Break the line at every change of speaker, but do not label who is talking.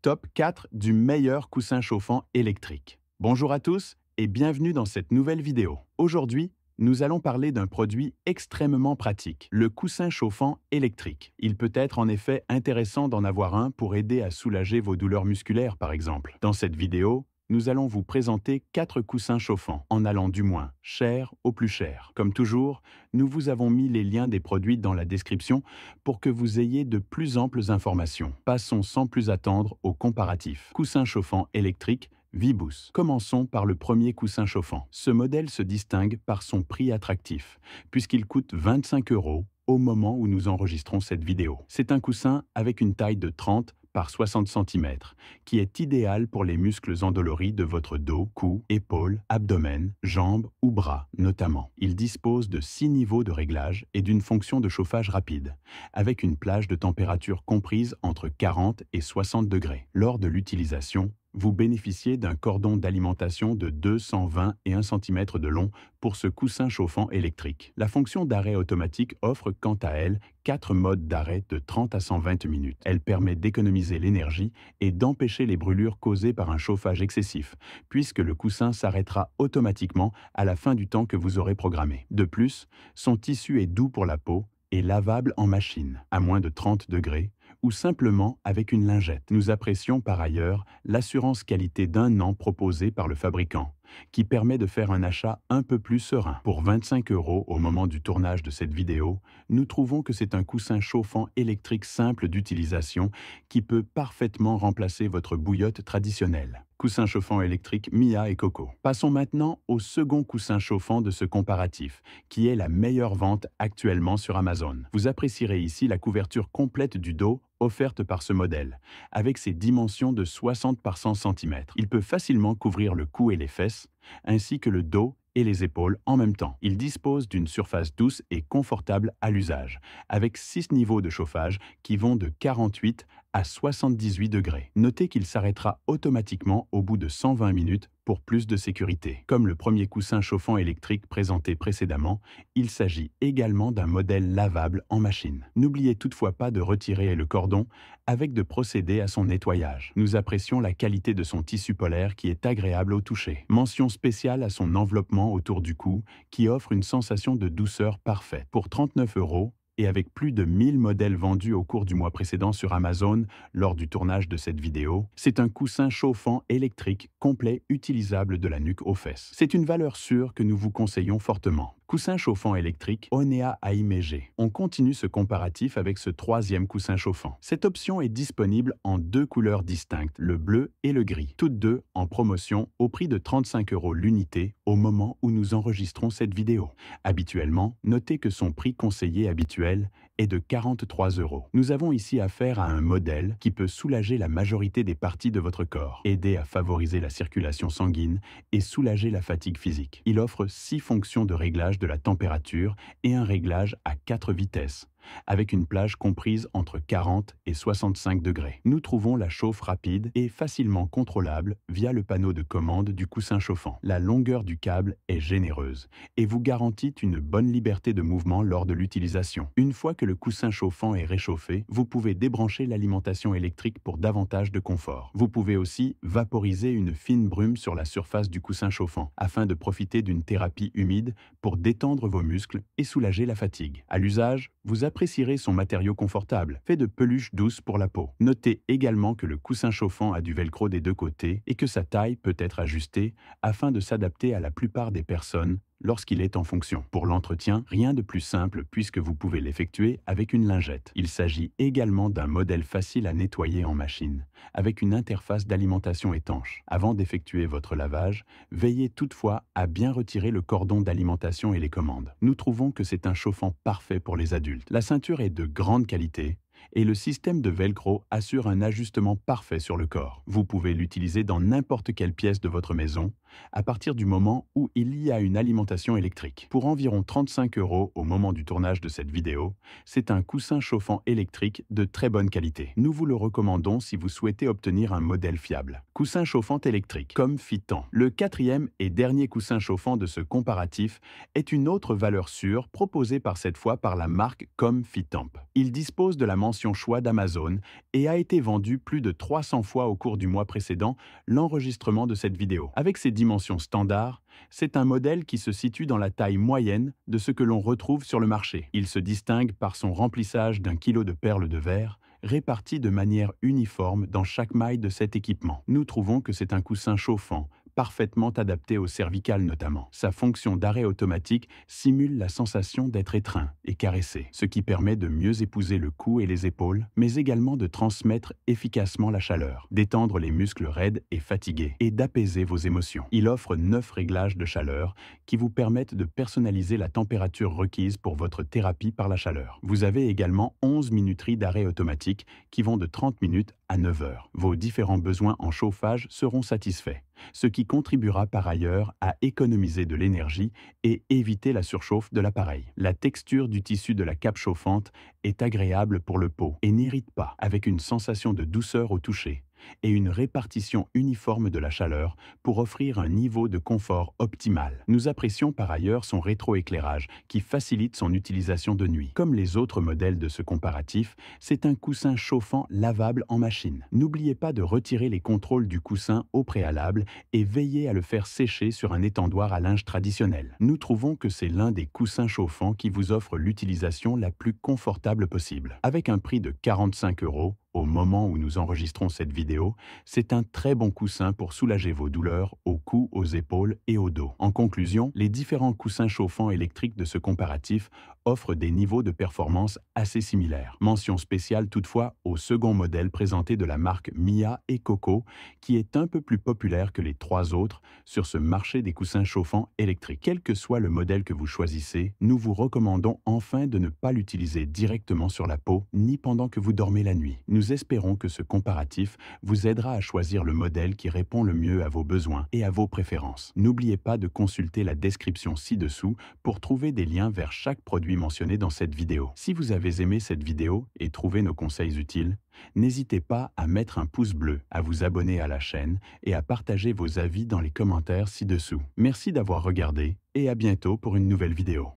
Top 4 du meilleur coussin chauffant électrique. Bonjour à tous et bienvenue dans cette nouvelle vidéo. Aujourd'hui, nous allons parler d'un produit extrêmement pratique, le coussin chauffant électrique. Il peut être en effet intéressant d'en avoir un pour aider à soulager vos douleurs musculaires par exemple. Dans cette vidéo, nous allons vous présenter 4 coussins chauffants, en allant du moins cher au plus cher. Comme toujours, nous vous avons mis les liens des produits dans la description pour que vous ayez de plus amples informations. Passons sans plus attendre au comparatif. Coussin chauffant électrique Vibus. Commençons par le premier coussin chauffant. Ce modèle se distingue par son prix attractif, puisqu'il coûte 25 € au moment où nous enregistrons cette vidéo. C'est un coussin avec une taille de 30 par 60 cm, qui est idéal pour les muscles endoloris de votre dos, cou, épaules, abdomen, jambes ou bras notamment. Il dispose de 6 niveaux de réglage et d'une fonction de chauffage rapide, avec une plage de température comprise entre 40 et 60 degrés. Lors de l'utilisation, vous bénéficiez d'un cordon d'alimentation de 220 et 1 cm de long pour ce coussin chauffant électrique. La fonction d'arrêt automatique offre quant à elle 4 modes d'arrêt de 30 à 120 minutes. Elle permet d'économiser l'énergie et d'empêcher les brûlures causées par un chauffage excessif, puisque le coussin s'arrêtera automatiquement à la fin du temps que vous aurez programmé. De plus, son tissu est doux pour la peau et lavable en machine, à moins de 30 degrés, ou simplement avec une lingette. Nous apprécions par ailleurs l'assurance qualité d'1 an proposée par le fabricant, qui permet de faire un achat un peu plus serein. Pour 25 € au moment du tournage de cette vidéo, nous trouvons que c'est un coussin chauffant électrique simple d'utilisation qui peut parfaitement remplacer votre bouillotte traditionnelle. Coussin chauffant électrique Mia et Coco. Passons maintenant au second coussin chauffant de ce comparatif, qui est la meilleure vente actuellement sur Amazon. Vous apprécierez ici la couverture complète du dos offerte par ce modèle, avec ses dimensions de 60 par 100 cm. Il peut facilement couvrir le cou et les fesses, ainsi que le dos et les épaules en même temps. Il dispose d'une surface douce et confortable à l'usage, avec 6 niveaux de chauffage qui vont de 48 à 78 degrés. Notez qu'il s'arrêtera automatiquement au bout de 120 minutes pour plus de sécurité. Comme le premier coussin chauffant électrique présenté précédemment, il s'agit également d'un modèle lavable en machine. N'oubliez toutefois pas de retirer le cordon avec de procéder à son nettoyage. Nous apprécions la qualité de son tissu polaire qui est agréable au toucher. Mention spéciale à son enveloppement autour du cou qui offre une sensation de douceur parfaite. Pour 39 € et avec plus de 1000 modèles vendus au cours du mois précédent sur Amazon lors du tournage de cette vidéo, c'est un coussin chauffant électrique complet utilisable de la nuque aux fesses. C'est une valeur sûre que nous vous conseillons fortement. Coussin chauffant électrique Onea Aimege. On continue ce comparatif avec ce troisième coussin chauffant. Cette option est disponible en 2 couleurs distinctes, le bleu et le gris, toutes deux en promotion au prix de 35 € l'unité au moment où nous enregistrons cette vidéo. Habituellement, notez que son prix conseillé habituel est de 43 €. Nous avons ici affaire à un modèle qui peut soulager la majorité des parties de votre corps, aider à favoriser la circulation sanguine et soulager la fatigue physique. Il offre 6 fonctions de réglage de la température et un réglage à 4 vitesses, avec une plage comprise entre 40 et 65 degrés. Nous trouvons la chauffe rapide et facilement contrôlable via le panneau de commande du coussin chauffant. La longueur du câble est généreuse et vous garantit une bonne liberté de mouvement lors de l'utilisation. Une fois que le coussin chauffant est réchauffé, vous pouvez débrancher l'alimentation électrique pour davantage de confort. Vous pouvez aussi vaporiser une fine brume sur la surface du coussin chauffant afin de profiter d'une thérapie humide pour détendre vos muscles et soulager la fatigue. À l'usage, vous apprécierez son matériau confortable, fait de peluche douce pour la peau. Notez également que le coussin chauffant a du velcro des 2 côtés et que sa taille peut être ajustée afin de s'adapter à la plupart des personnes lorsqu'il est en fonction. Pour l'entretien, rien de plus simple puisque vous pouvez l'effectuer avec une lingette. Il s'agit également d'un modèle facile à nettoyer en machine, avec une interface d'alimentation étanche. Avant d'effectuer votre lavage, veillez toutefois à bien retirer le cordon d'alimentation et les commandes. Nous trouvons que c'est un chauffant parfait pour les adultes. La ceinture est de grande qualité et le système de velcro assure un ajustement parfait sur le corps. Vous pouvez l'utiliser dans n'importe quelle pièce de votre maison, à partir du moment où il y a une alimentation électrique. Pour environ 35 € au moment du tournage de cette vidéo, c'est un coussin chauffant électrique de très bonne qualité. Nous vous le recommandons si vous souhaitez obtenir un modèle fiable. Coussin chauffant électrique, Comfitant. Le quatrième et dernier coussin chauffant de ce comparatif est une autre valeur sûre proposée cette fois par la marque Comfitamp. Il dispose de la mention mention choix d'Amazon et a été vendu plus de 300 fois au cours du mois précédent l'enregistrement de cette vidéo. Avec ses dimensions standards, c'est un modèle qui se situe dans la taille moyenne de ce que l'on retrouve sur le marché. Il se distingue par son remplissage d'1 kg de perles de verre, réparties de manière uniforme dans chaque maille de cet équipement. Nous trouvons que c'est un coussin chauffant, parfaitement adapté aux cervicales notamment. Sa fonction d'arrêt automatique simule la sensation d'être étreint et caressé, ce qui permet de mieux épouser le cou et les épaules, mais également de transmettre efficacement la chaleur, d'étendre les muscles raides et fatigués, et d'apaiser vos émotions. Il offre 9 réglages de chaleur qui vous permettent de personnaliser la température requise pour votre thérapie par la chaleur. Vous avez également 11 minuteries d'arrêt automatique qui vont de 30 minutes à 9 heures. Vos différents besoins en chauffage seront satisfaits, ce qui contribuera par ailleurs à économiser de l'énergie et éviter la surchauffe de l'appareil. La texture du tissu de la cape chauffante est agréable pour le pot et n'irrite pas, avec une sensation de douceur au toucher et une répartition uniforme de la chaleur pour offrir un niveau de confort optimal. Nous apprécions par ailleurs son rétroéclairage qui facilite son utilisation de nuit. Comme les autres modèles de ce comparatif, c'est un coussin chauffant lavable en machine. N'oubliez pas de retirer les contrôles du coussin au préalable et veillez à le faire sécher sur un étendoir à linge traditionnel. Nous trouvons que c'est l'un des coussins chauffants qui vous offre l'utilisation la plus confortable possible. Avec un prix de 45 € au moment où nous enregistrons cette vidéo, c'est un très bon coussin pour soulager vos douleurs au cou, aux épaules et au dos. En conclusion, les différents coussins chauffants électriques de ce comparatif offrent des niveaux de performance assez similaires. Mention spéciale toutefois au second modèle présenté de la marque Mia et Coco, qui est un peu plus populaire que les 3 autres sur ce marché des coussins chauffants électriques. Quel que soit le modèle que vous choisissez, nous vous recommandons enfin de ne pas l'utiliser directement sur la peau ni pendant que vous dormez la nuit. Nous espérons que ce comparatif vous aidera à choisir le modèle qui répond le mieux à vos besoins et à vos préférences. N'oubliez pas de consulter la description ci-dessous pour trouver des liens vers chaque produit mentionné dans cette vidéo. Si vous avez aimé cette vidéo et trouvé nos conseils utiles, n'hésitez pas à mettre un pouce bleu, à vous abonner à la chaîne et à partager vos avis dans les commentaires ci-dessous. Merci d'avoir regardé et à bientôt pour une nouvelle vidéo.